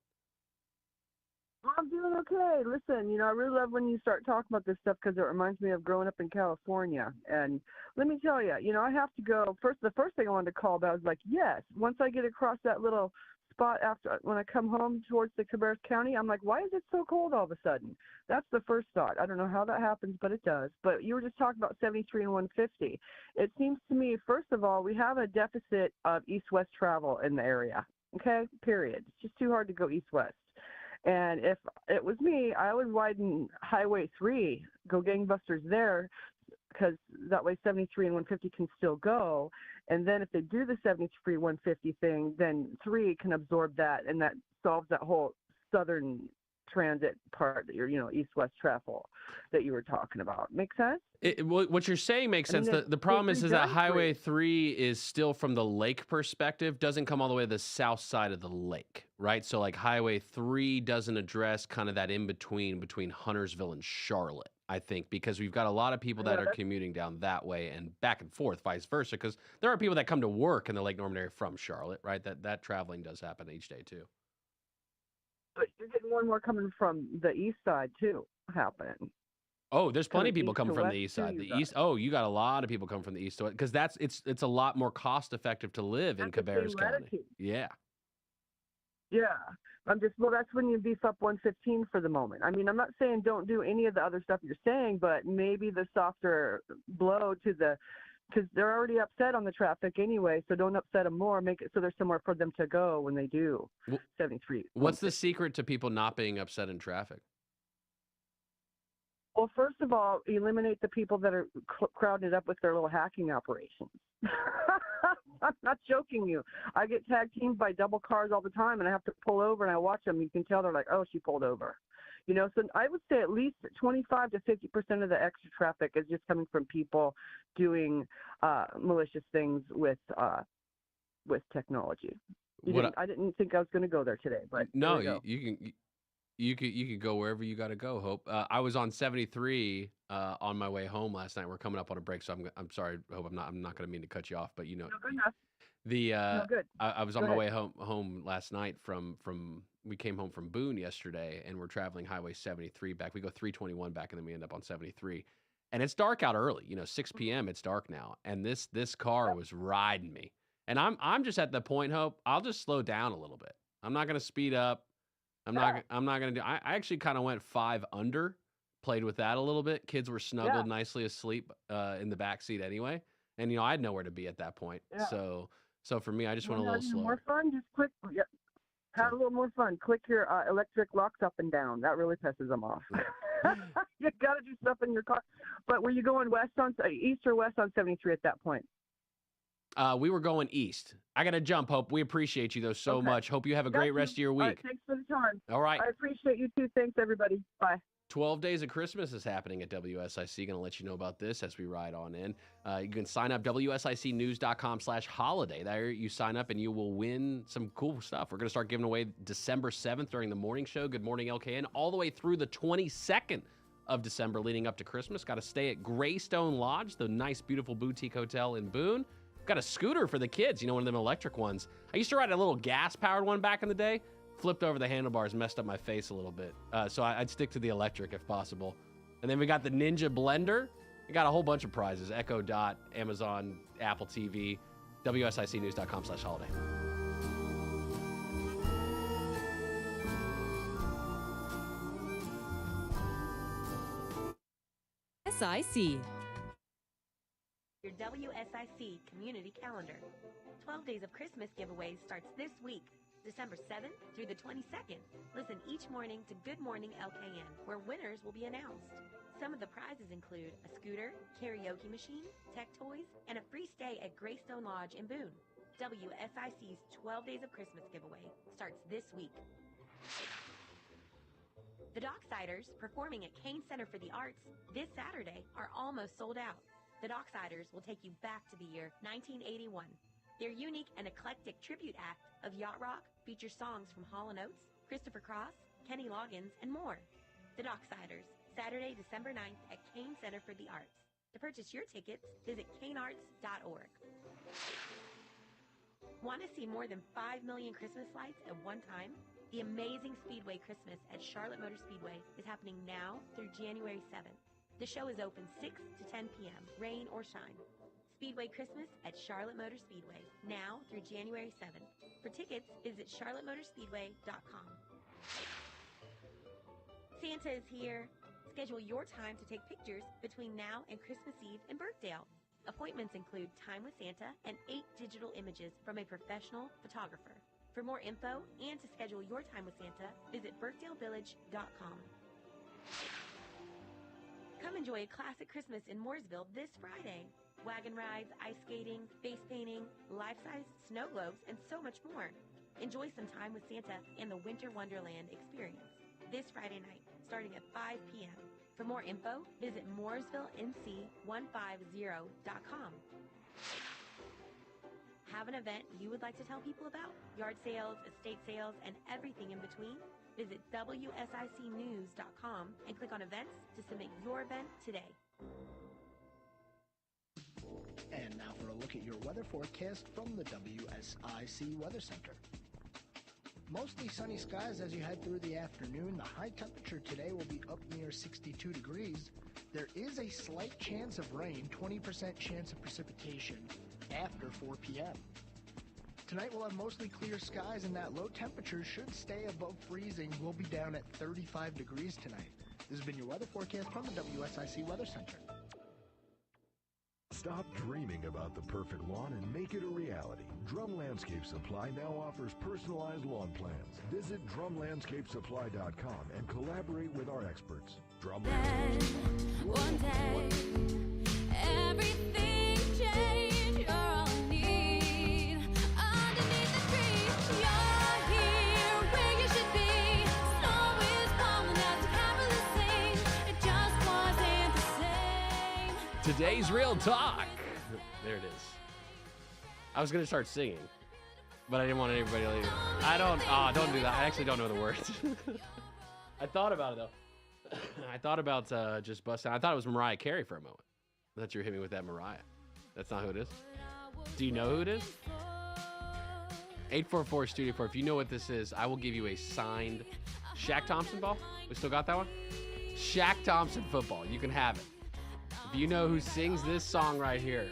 I'm doing okay. Listen, I really love when you start talking about this stuff because it reminds me of growing up in California. And let me tell you, I have to go. The first thing I wanted to call about is yes, once I get across that little spot when I come home towards the Ckezepis County, I'm like, why is it so cold all of a sudden? That's the first thought. I don't know how that happens, but it does. But you were just talking about 73 and 150. It seems to me, first of all, we have a deficit of east-west travel in the area. Okay, period. It's just too hard to go east-west. And if it was me, I would widen Highway 3, go gangbusters there, because that way 73 and 150 can still go. And then if they do the 73 150 thing, then 3 can absorb that, and that solves that whole southern transit part that you're, east-west travel that you were talking about. Make sense? What you're saying makes sense. The problem is that Highway 3 is still from the lake perspective, doesn't come all the way to the south side of the lake, right? So like Highway 3 doesn't address kind of that in-between between Huntersville and Charlotte, I think, because we've got a lot of people that are commuting down that way and back and forth, vice versa, because there are people that come to work in the Lake Norman area from Charlotte, right? That traveling does happen each day too. But you're getting more and more coming from the east side too, happening. Oh, there's plenty of people coming from the east side. You got a lot of people coming from the east side because it's a lot more cost effective to live in Ckezepis County. Yeah. Yeah. That's when you beef up 115 for the moment. I mean, I'm not saying don't do any of the other stuff you're saying, but maybe the softer blow because they're already upset on the traffic anyway, so don't upset them more. Make it so there's somewhere for them to go when they do 73. What's the secret to people not being upset in traffic? Well, first of all, eliminate the people that are crowding it up with their little hacking operations. I'm not joking you. I get tag teamed by double cars all the time, and I have to pull over, and I watch them. You can tell they're like, oh, she pulled over. So I would say at least 25 to 50% of the extra traffic is just coming from people doing malicious things with technology. I didn't think I was going to go there today, but no, you could go wherever you got to go, Hope. I was on 73 on my way home last night. We're coming up on a break, so I'm sorry, Hope. I'm not going to mean to cut you off, but No, good enough. Good. I was on my way home last night we came home from Boone yesterday, and we're traveling Highway 73 back. We go 321 back, and then we end up on 73. And it's dark out early, 6 p.m. It's dark now, and this car was riding me. And I'm just at the point, Hope. I'll just slow down a little bit. I'm not going to speed up. I'm not going to do. I actually kind of went 5 under, played with that a little bit. Kids were snuggled nicely asleep in the back seat anyway, and I had nowhere to be at that point. Yeah. So for me, I just went a little slower. More fun, just click. Yep. Have a little more fun. Click your electric locks up and down. That really pisses them off. You got to do stuff in your car. But were you going east or west on 73 at that point? We were going east. I got to jump, Hope. We appreciate you, though, so much. Hope you have a great rest of your week. All right, thanks for the time. All right. I appreciate you, too. Thanks, everybody. Bye. 12 Days of Christmas is happening at WSIC. Going to let you know about this as we ride on in. You can sign up, WSICnews.com/holiday. There you sign up and you will win some cool stuff. We're going to start giving away December 7th during the morning show, Good Morning LKN, all the way through the 22nd of December leading up to Christmas. Got to stay at Greystone Lodge, the nice, beautiful boutique hotel in Boone. Got a scooter for the kids, one of them electric ones. I used to ride a little gas-powered one back in the day. Flipped over the handlebars, messed up my face a little bit. So I'd stick to the electric if possible. And then we got the Ninja Blender. We got a whole bunch of prizes. Echo Dot, Amazon, Apple TV, WSICnews.com/holiday. SIC. Your WSIC community calendar. 12 Days of Christmas giveaways starts this week, December 7th through the 22nd. Listen each morning to Good Morning LKN, where winners will be announced. Some of the prizes include a scooter, karaoke machine, tech toys, and a free stay at Greystone Lodge in Boone. WSIC's 12 Days of Christmas giveaway starts this week. The Docksiders, performing at Kane Center for the Arts this Saturday, are almost sold out. The Docksiders will take you back to the year 1981. Their unique and eclectic tribute act of yacht rock features songs from Hall & Oates, Christopher Cross, Kenny Loggins, and more. The Docksiders, Saturday, December 9th at Kane Center for the Arts. To purchase your tickets, visit canearts.org. Want to see more than 5 million Christmas lights at one time? The Amazing Speedway Christmas at Charlotte Motor Speedway is happening now through January 7th. The show is open 6 to 10 p.m., rain or shine. Speedway Christmas at Charlotte Motor Speedway, now through January 7th. For tickets, visit charlottemotorspeedway.com. Santa is here. Schedule your time to take pictures between now and Christmas Eve in Birkdale. Appointments include time with Santa and 8 digital images from a professional photographer. For more info and to schedule your time with Santa, visit birkdalevillage.com. Come enjoy a classic Christmas in Mooresville this Friday. Wagon rides, ice skating, face painting, life-size snow globes, and so much more. Enjoy some time with Santa and the Winter Wonderland experience this Friday night, starting at 5 p.m. For more info, visit mooresvillenc150.com. Have an event you would like to tell people about? Yard sales, estate sales, and everything in between? Visit WSICnews.com and click on events to submit your event today. And now for a look at your weather forecast from the WSIC Weather Center. Mostly sunny skies as you head through the afternoon. The high temperature today will be up near 62 degrees. There is a slight chance of rain, 20% chance of precipitation after 4 p.m. Tonight we'll have mostly clear skies and that low temperature should stay above freezing. We'll be down at 35 degrees tonight. This has been your weather forecast from the WSIC Weather Center. Stop dreaming about the perfect lawn and make it a reality. Drum Landscape Supply now offers personalized lawn plans. Visit drumlandscapesupply.com and collaborate with our experts. Drum One day, everything changed. You're all I need. Underneath the tree, you're here where you should be. Snow is falling as the carols sing. It just wasn't the same. Today's Real Talk. There it is. I was going to start singing, but I didn't want anybody to leave. Don't do that. I actually don't know the words. I thought about it, though. I thought about just busting. I thought it was Mariah Carey for a moment. I thought you were hitting me with that Mariah. That's not who it is? Do you know who it is? 844 Studio 4. If you know what this is, I will give you a signed Shaq Thompson ball. We still got that one? Shaq Thompson football. You can have it. If you know who sings this song right here,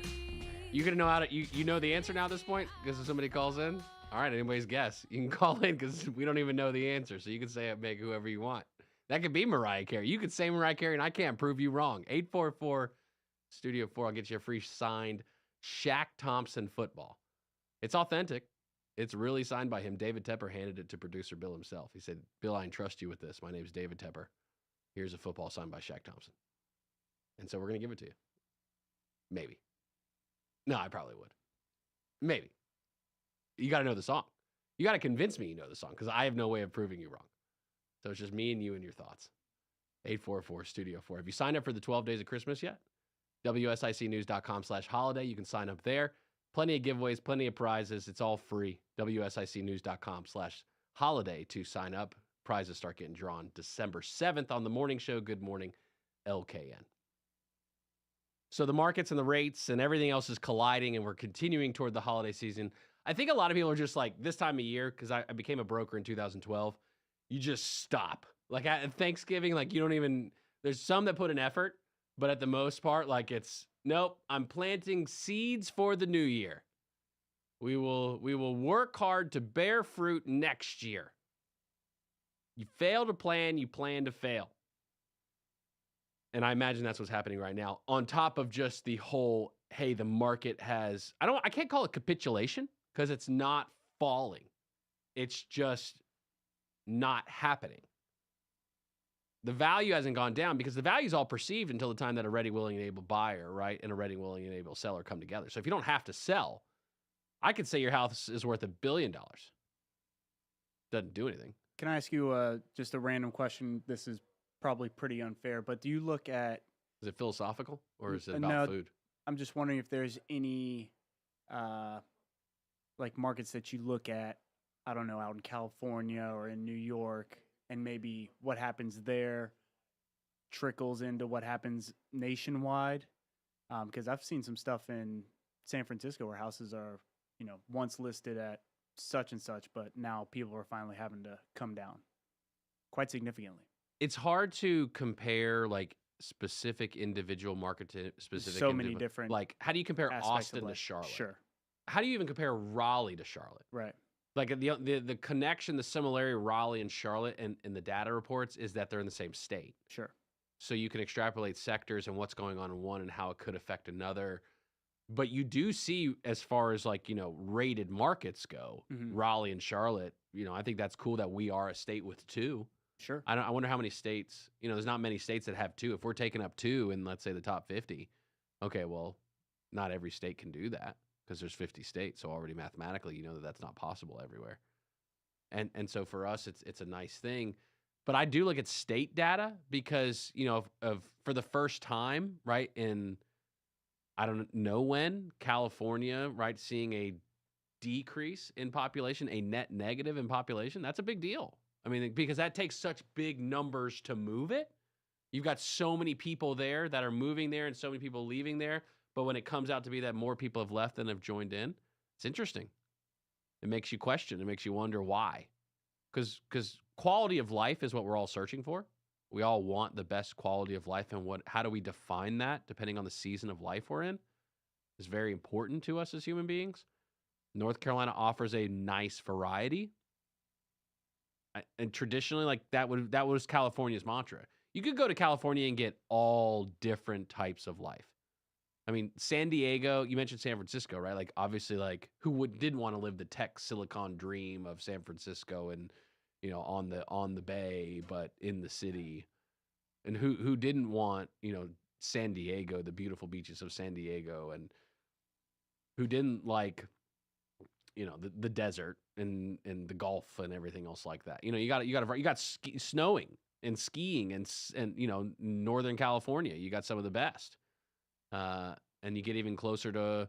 you're going to know how to, you know the answer now at this point? Because if somebody calls in? All right, anybody's guess. You can call in because we don't even know the answer. So you can say it, make whoever you want. That could be Mariah Carey. You could say Mariah Carey, and I can't prove you wrong. 844 Studio 4. I'll get you a free signed Shaq Thompson football. It's authentic. It's really signed by him. David Tepper handed it to producer Bill himself. He said, Bill, I entrust you with this. My name's David Tepper. Here's a football signed by Shaq Thompson. And so we're going to give it to you. Maybe. No, I probably would. Maybe. You got to know the song. You got to convince me you know the song because I have no way of proving you wrong. So it's just me and you and your thoughts. 844 Studio 4. Have you signed up for the 12 Days of Christmas yet? WSICnews.com/holiday. You can sign up there. Plenty of giveaways, plenty of prizes. It's all free. WSICnews.com/holiday to sign up. Prizes start getting drawn December 7th on the morning show. Good morning, LKN. So the markets and the rates and everything else is colliding, and we're continuing toward the holiday season. I think a lot of people are just like, this time of year, because I became a broker in 2012, you just stop. Like at Thanksgiving, like you don't even, there's some that put an effort, but at the most part, like it's, nope, I'm planting seeds for the new year. We will work hard to bear fruit next year. You fail to plan, you plan to fail. And I imagine that's what's happening right now. On top of just the whole, hey, the market has, I can't call it capitulation because it's not falling. It's just not happening. The value hasn't gone down because the value is all perceived until the time that a ready, willing, and able buyer, right, and a ready, willing, and able seller come together. So if you don't have to sell, I could say your house is worth $1 billion. Doesn't do anything. Can I ask you just a random question? This is probably pretty unfair, but do you look at... Is it philosophical or is it about food? I'm just wondering if there's any like markets that you look at, I don't know, out in California or in New York, and maybe what happens there trickles into what happens nationwide. Because I've seen some stuff in San Francisco where houses are, once listed at such and such, but now people are finally having to come down quite significantly. It's hard to compare like specific individual market to specific. So many different. Like, how do you compare aspects of Austin to life. Charlotte? Sure. How do you even compare Raleigh to Charlotte? Right. Like the connection, the similarity of Raleigh and Charlotte and the data reports is that they're in the same state. Sure. So you can extrapolate sectors and what's going on in one and how it could affect another. But you do see, as far as like, rated markets go, Raleigh and Charlotte, I think that's cool that we are a state with two. Sure. I wonder how many states, there's not many states that have two. If we're taking up two in, let's say, the top 50, okay, well, not every state can do that because there's 50 states. So already mathematically, that's not possible everywhere. And so for us, it's a nice thing. But I do look at state data because, for the first time, right, in I don't know when, California, right, seeing a decrease in population, a net negative in population, that's a big deal. I mean, because that takes such big numbers to move it. You've got so many people there that are moving there and so many people leaving there. But when it comes out to be that more people have left than have joined in, it's interesting. It makes you question. It makes you wonder why. Because quality of life is what we're all searching for. We all want the best quality of life, and how do we define that depending on the season of life we're in is very important to us as human beings. North Carolina offers a nice variety. And traditionally, like that was California's mantra. You could go to California and get all different types of life. I mean, San Diego, you mentioned San Francisco, right? Like, obviously, like, who didn't want to live the tech silicon dream of San Francisco and, on the bay, but in the city? And who didn't want, San Diego, the beautiful beaches of San Diego, and who didn't like, the desert and the Gulf and everything else like that? You got snowing and skiing and Northern California. You got some of the best. And you get even closer to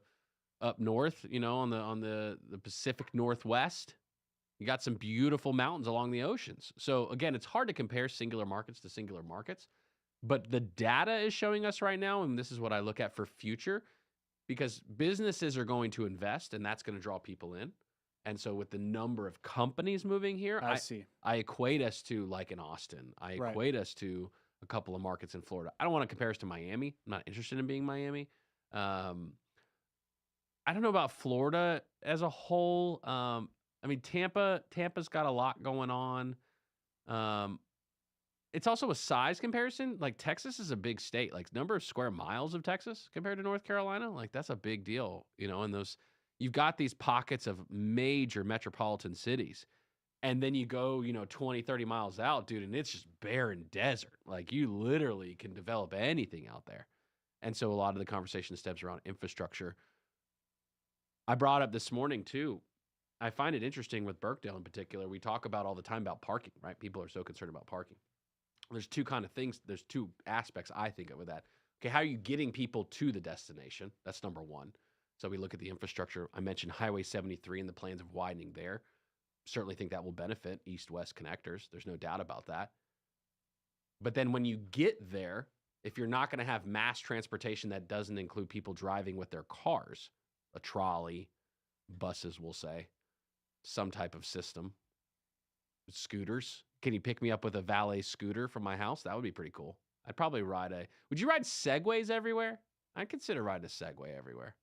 up north, on the Pacific Northwest, you got some beautiful mountains along the oceans. So again, it's hard to compare singular markets to singular markets, but the data is showing us right now, and this is what I look at for future, because businesses are going to invest, and that's going to draw people in. And so with the number of companies moving here, I equate us to like in Austin. I equate us to a couple of markets in Florida. I don't want to compare us to Miami. I'm not interested in being Miami. I don't know about Florida as a whole. I mean, Tampa's got a lot going on. It's also a size comparison. Like, Texas is a big state. Like, number of square miles of Texas compared to North Carolina, like, that's a big deal, and those, you've got these pockets of major metropolitan cities. And then you go, 20, 30 miles out, dude, and it's just barren desert. Like, you literally can develop anything out there. And so a lot of the conversation stems around infrastructure. I brought up this morning, too. I find it interesting with Birkdale in particular. We talk about all the time about parking, right? People are so concerned about parking. There's two kind of things. There's two aspects I think of with that. Okay, how are you getting people to the destination? That's number one. So we look at the infrastructure. I mentioned Highway 73 and the plans of widening there. Certainly think that will benefit east-west connectors. There's no doubt about that. But then when you get there, if you're not going to have mass transportation that doesn't include people driving with their cars, a trolley, buses, we'll say, some type of system, scooters. Can you pick me up with a valet scooter from my house? That would be pretty cool. I'd probably would you ride Segways everywhere? I'd consider riding a Segway everywhere.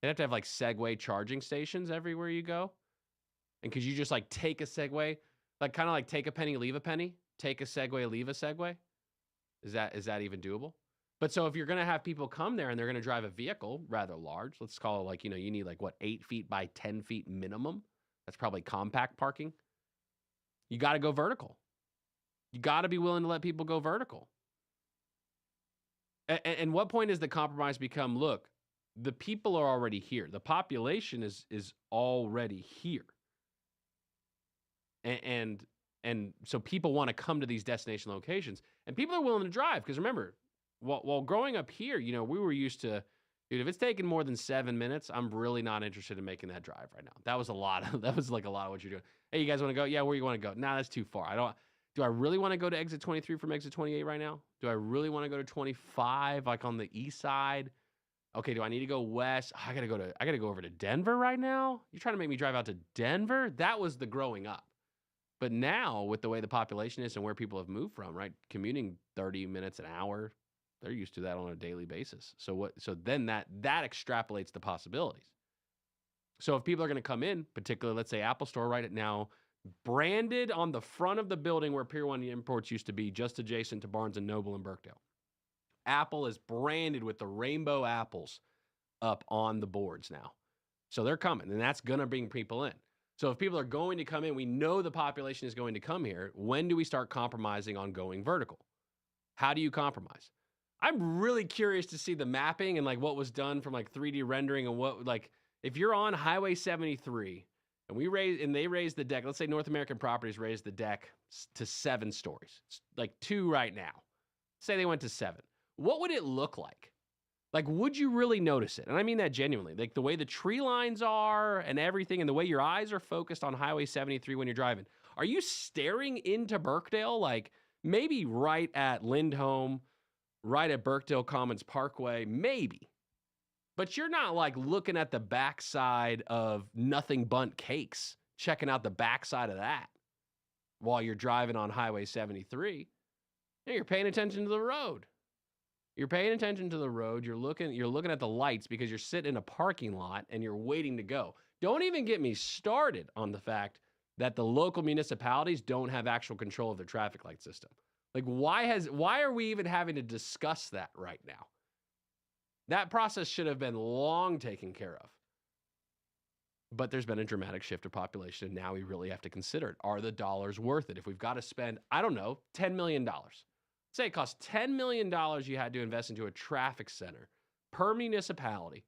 They'd have to have like Segway charging stations everywhere you go. And could you just like take a Segway, like kind of like take a penny, leave a penny, take a Segway, leave a Segway? Is that even doable? But so if you're going to have people come there and they're going to drive a vehicle rather large, let's call it like, you need like 8 feet by 10 feet minimum. That's probably compact parking. You got to go vertical. You got to be willing to let people go vertical. And what point does the compromise become, look, the people are already here. The population is already here. And so people want to come to these destination locations, and people are willing to drive. Because remember, while growing up here, we were used to, dude, if it's taking more than 7 minutes, I'm really not interested in making that drive right now. That was like a lot of what you're doing. Hey, you guys want to go? Yeah, where you want to go? Nah, that's too far. Do I really want to go to exit 23 from exit 28 right now? Do I really want to go to 25, like on the east side? Okay, do I need to go west? I gotta go over to Denver right now? You're trying to make me drive out to Denver? That was the growing up. But now, with the way the population is and where people have moved from, right? Commuting 30 minutes an hour, they're used to that on a daily basis. So then that extrapolates the possibilities. So if people are going to come in, particularly, let's say Apple Store right now, branded on the front of the building where Pier 1 Imports used to be, just adjacent to Barnes & Noble in Birkdale. Apple is branded with the rainbow apples up on the boards now. So they're coming, and that's going to bring people in. So if people are going to come in, we know the population is going to come here. When do we start compromising on going vertical? How do you compromise? I'm really curious to see the mapping and like what was done from like 3D rendering and what, like, if you're on Highway 73 and they raise the deck, let's say North American Properties raised the deck to 7 stories. It's like 2 right now. Say they went to 7. What would it look like? Like, would you really notice it? And I mean that genuinely. Like, the way the tree lines are and everything, and the way your eyes are focused on Highway 73 when you're driving. Are you staring into Birkdale? Like, maybe right at Lindholm, right at Birkdale Commons Parkway, maybe. But you're not, like, looking at the backside of Nothing Bundt Cakes, checking out the backside of that while you're driving on Highway 73. You're paying attention to the road. You're paying attention to the road. You're looking at the lights because you're sitting in a parking lot and you're waiting to go. Don't even get me started on the fact that the local municipalities don't have actual control of their traffic light system. Like, why are we even having to discuss that right now? That process should have been long taken care of. But there's been a dramatic shift of population, and now we really have to consider it. Are the dollars worth it? If we've got to spend, I don't know, $10 million. Say it costs $10 million you had to invest into a traffic center per municipality,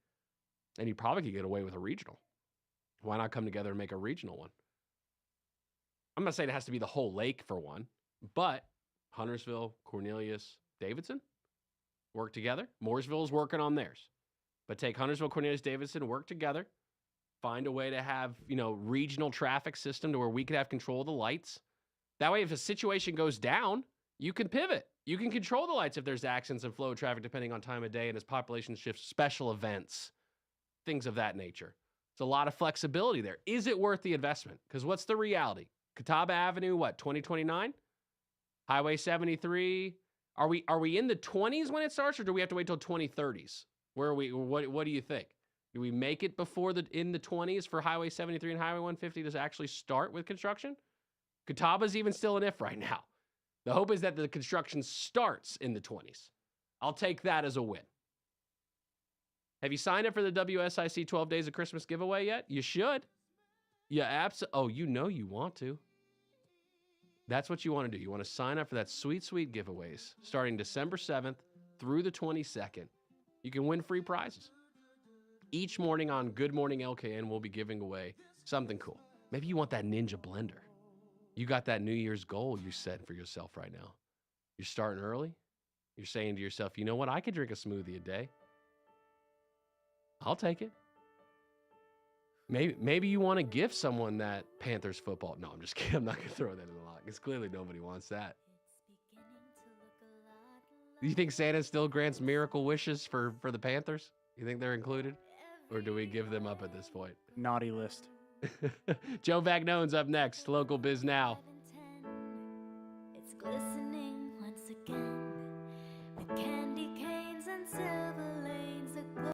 and you probably could get away with a regional. Why not come together and make a regional one? I'm not saying it has to be the whole lake for one, but Huntersville, Cornelius, Davidson work together. Mooresville's working on theirs. But take Huntersville, Cornelius, Davidson, work together, find a way to have, regional traffic system to where we could have control of the lights. That way, if a situation goes down, you can pivot. You can control the lights if there's accidents and flow of traffic depending on time of day and as population shifts, special events, things of that nature. It's a lot of flexibility there. Is it worth the investment? Because what's the reality? Catawba Avenue, 2029? Highway 73? Are we in the 20s when it starts, or do we have to wait till 2030s? Where are we? What do you think? Do we make it before in the 20s for Highway 73 and Highway 150 to actually start with construction? Catawba's even still an if right now. The hope is that the construction starts in the 20s. I'll take that as a win. Have you signed up for the WSIC 12 Days of Christmas giveaway yet? You should. Yeah, oh, you want to. That's what you want to do. You want to sign up for that sweet, sweet giveaways starting December 7th through the 22nd. You can win free prizes. Each morning on Good Morning LKN, we'll be giving away something cool. Maybe you want that Ninja blender. You got that New Year's goal you set for yourself right now. You're starting early. You're saying to yourself, you know what? I could drink a smoothie a day. I'll take it. Maybe you want to give someone that Panthers football. No, I'm just kidding. I'm not going to throw that in the lot because clearly nobody wants that. Do you think Santa still grants miracle wishes for the Panthers? You think they're included? Or do we give them up at this point? Naughty list. Joe Vagnone's up next. Local Biz Now.